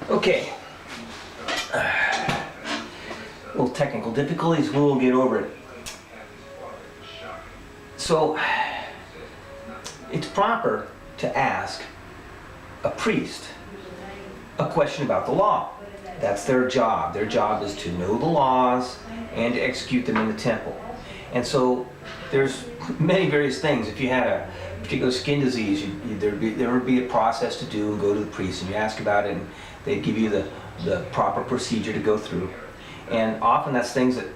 Okay. Little technical difficulties, we'll get over it. So, it's proper to ask a priest a question about the law. That's their job. Their job is to know the laws and to execute them in the temple. And so there's many various things. If you had a particular skin disease, there would be a process to do and go to the priest and you ask about it and they'd give you the proper procedure to go through. And often that's things that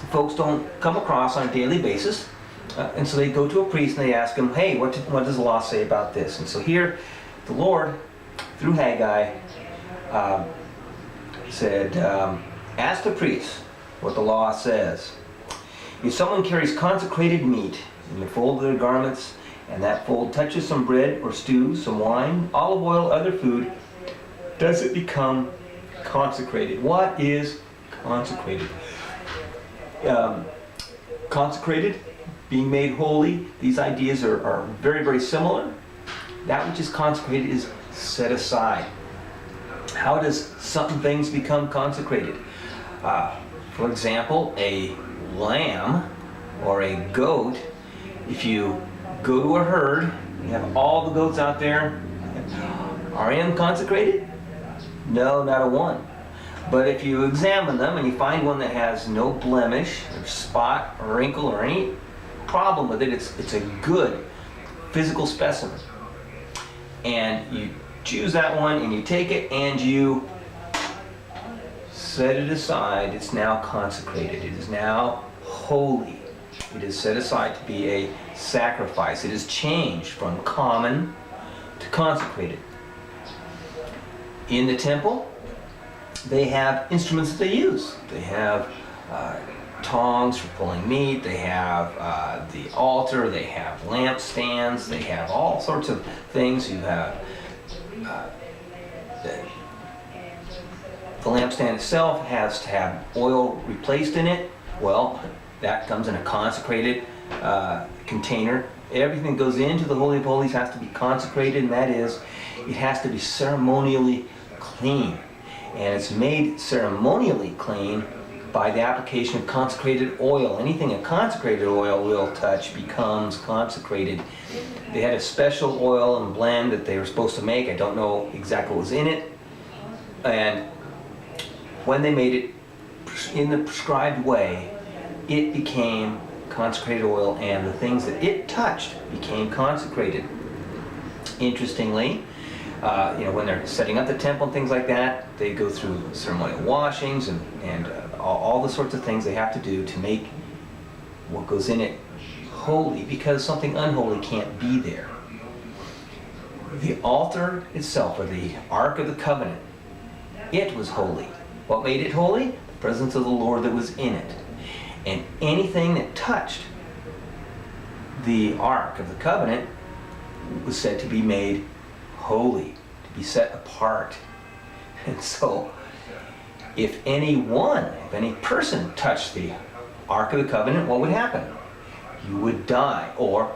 the folks don't come across on a daily basis. And so they go to a priest and they ask him, hey, what does the law say about this? And so here, the Lord, through Haggai, said, ask the priest what the law says. If someone carries consecrated meat in the fold of their garments, and that fold touches some bread or stew, some wine, olive oil, other food, does it become consecrated? What is consecrated? Consecrated, being made holy, these ideas are very, very similar. That which is consecrated is set aside. How does some things become consecrated? For example, a lamb or a goat, if you go to a herd, you have all the goats out there, are any of them consecrated? No, not a one. But if you examine them and you find one that has no blemish or spot or wrinkle or any problem with it, it's a good physical specimen. And you choose that one and you take it and you set it aside. It's now consecrated. It is now holy. It is set aside to be a sacrifice. It is changed from common to consecrated. In the temple, they have instruments that they use. They have tongs for pulling meat. They have the altar. They have lampstands. They have all sorts of things. You have the lampstand itself has to have oil replaced in it. Well, that comes in a consecrated container. Everything that goes into the Holy of Holies has to be consecrated, and that is, it has to be ceremonially clean. And it's made ceremonially clean by the application of consecrated oil. Anything a consecrated oil will touch becomes consecrated. They had a special oil and blend that they were supposed to make. I don't know exactly what was in it. And when they made it in the prescribed way, it became consecrated oil, and the things that it touched became consecrated. Interestingly, when they're setting up the temple and things like that, they go through ceremonial washings and all the sorts of things they have to do to make what goes in it holy, because something unholy can't be there. The altar itself, or the Ark of the Covenant, it was holy. What made it holy? The presence of the Lord that was in it. And anything that touched the Ark of the Covenant was said to be made holy, to be set apart. And so, if any person touched the Ark of the Covenant, what would happen? You would die or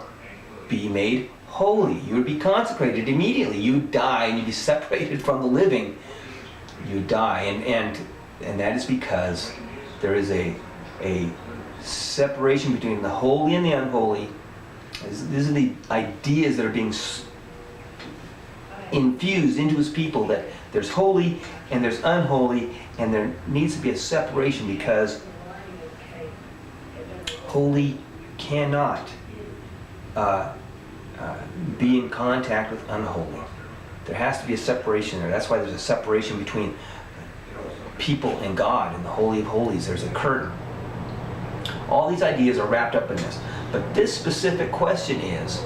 be made holy. You would be consecrated immediately. You would die and you'd be separated from the living. You would die, and that is because there is a separation between the holy and the unholy. These are the ideas that are being infused into his people, that there's holy and there's unholy, and there needs to be a separation, because holy cannot be in contact with unholy. There has to be a separation there. That's why there's a separation between people and God in the Holy of Holies. There's a curtain. All these ideas are wrapped up in this. But this specific question is,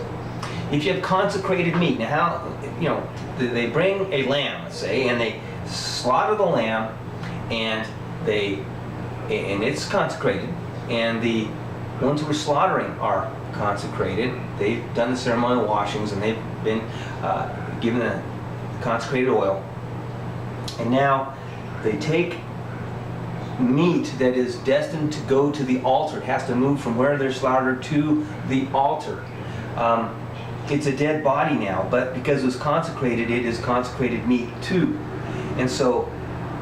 if you have consecrated meat, now how, they bring a lamb, let's say, and they slaughter the lamb, and it's consecrated, and the ones who are slaughtering are consecrated. They've done the ceremonial washings, and they've been given the consecrated oil. And now they take meat that is destined to go to the altar. It has to move from where they're slaughtered to the altar. it's a dead body now, but because it was consecrated, it is consecrated meat too. And so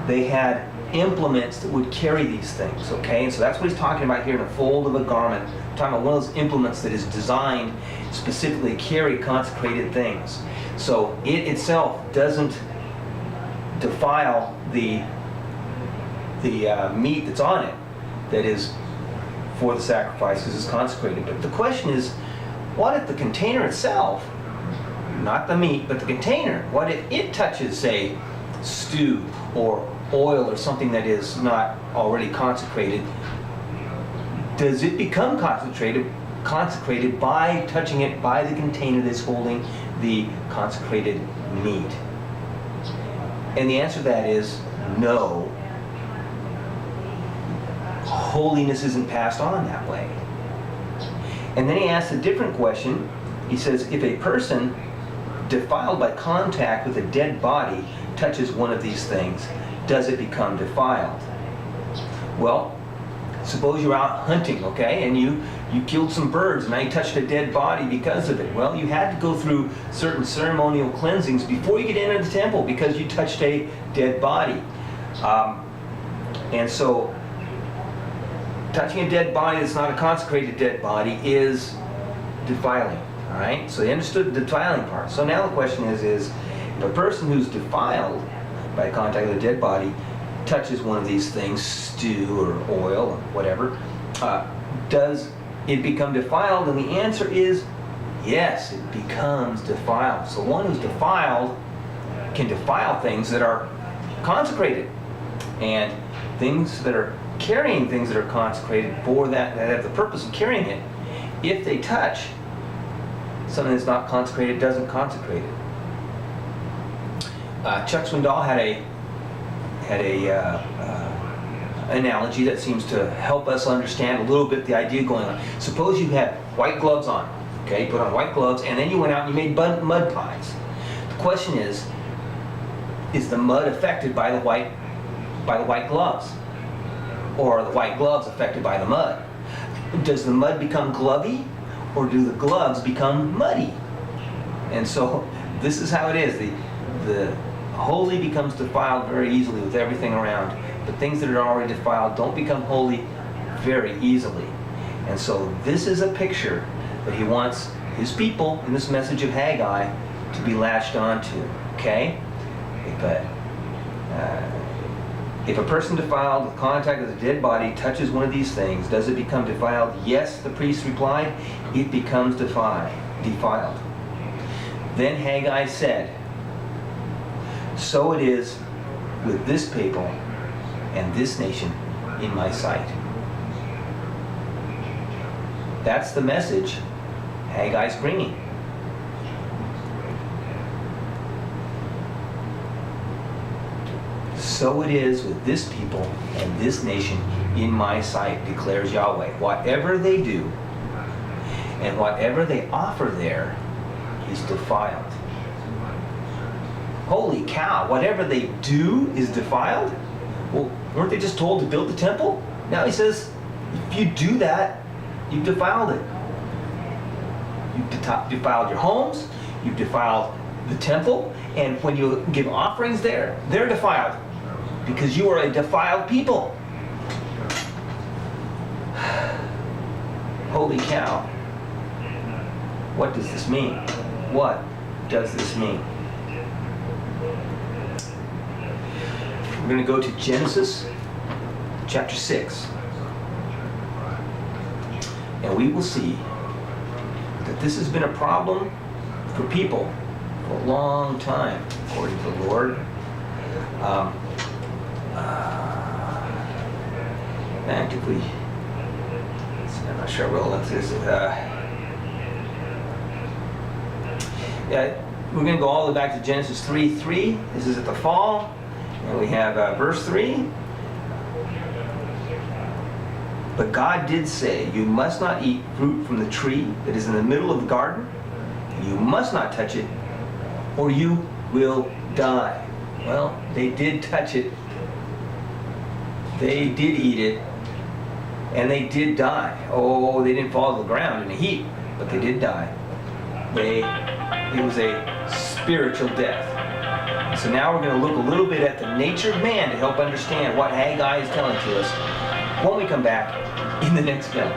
they had implements that would carry these things, okay? And so that's what he's talking about here in a fold of a garment. We're talking about one of those implements that is designed specifically to carry consecrated things. So it itself doesn't defile the meat that's on it that is for the sacrifice because it's consecrated. But the question is, what if the container itself, not the meat, but the container, what if it touches, say, stew or oil or something that is not already consecrated? Does it become consecrated by touching it by the container that's holding the consecrated meat? And the answer to that is no. Holiness isn't passed on that way. And then he asks a different question. He says, if a person defiled by contact with a dead body touches one of these things, does it become defiled? Well, suppose you're out hunting, okay, and you killed some birds, and now you touched a dead body because of it. Well, you had to go through certain ceremonial cleansings before you could enter the temple because you touched a dead body. And so touching a dead body that's not a consecrated dead body is defiling, all right? So they understood the defiling part. So now the question is if a person who's defiled by contact with a dead body touches one of these things, stew or oil or whatever, does it become defiled? And the answer is yes, it becomes defiled. So one who's defiled can defile things that are consecrated, and things that are carrying things that are consecrated for that have the purpose of carrying it. If they touch something that's not consecrated, doesn't consecrate it. Chuck Swindoll had a analogy that seems to help us understand a little bit the idea going on. Suppose you had white gloves on, okay? You put on white gloves, and then you went out and you made mud pies. The question is the mud affected by the white gloves, or are the white gloves affected by the mud? Does the mud become glovey, or do the gloves become muddy? And so this is how it is. The holy becomes defiled very easily with everything around, but things that are already defiled don't become holy very easily. And so this is a picture that he wants his people in this message of Haggai to be latched onto, okay? If a person defiled with contact with a dead body touches one of these things, does it become defiled? Yes, the priest replied, it becomes defiled. Then Haggai said, so it is with this people and this nation in my sight. That's the message Haggai's bringing. So it is with this people and this nation in my sight, declares Yahweh. Whatever they do and whatever they offer there is defiled. Holy cow, whatever they do is defiled? Well, weren't they just told to build the temple? Now he says, if you do that, you've defiled it. You've defiled your homes, you've defiled the temple, and when you give offerings there, they're defiled because you are a defiled people. Holy cow. What does this mean? What does this mean? We're going to go to Genesis chapter 6. And we will see that this has been a problem for people for a long time, according to the Lord. And if we, I'm not sure what relevance is. We're going to go all the way back to Genesis 3:3. This is at the fall. And we have verse 3. But God did say, you must not eat fruit from the tree that is in the middle of the garden. You must not touch it, or you will die. Well, they did touch it. They did eat it. And they did die. Oh, they didn't fall to the ground in a heap, but they did die. It was a spiritual death. So now we're going to look a little bit at the nature of man to help understand what Haggai is telling to us when we come back in the next film.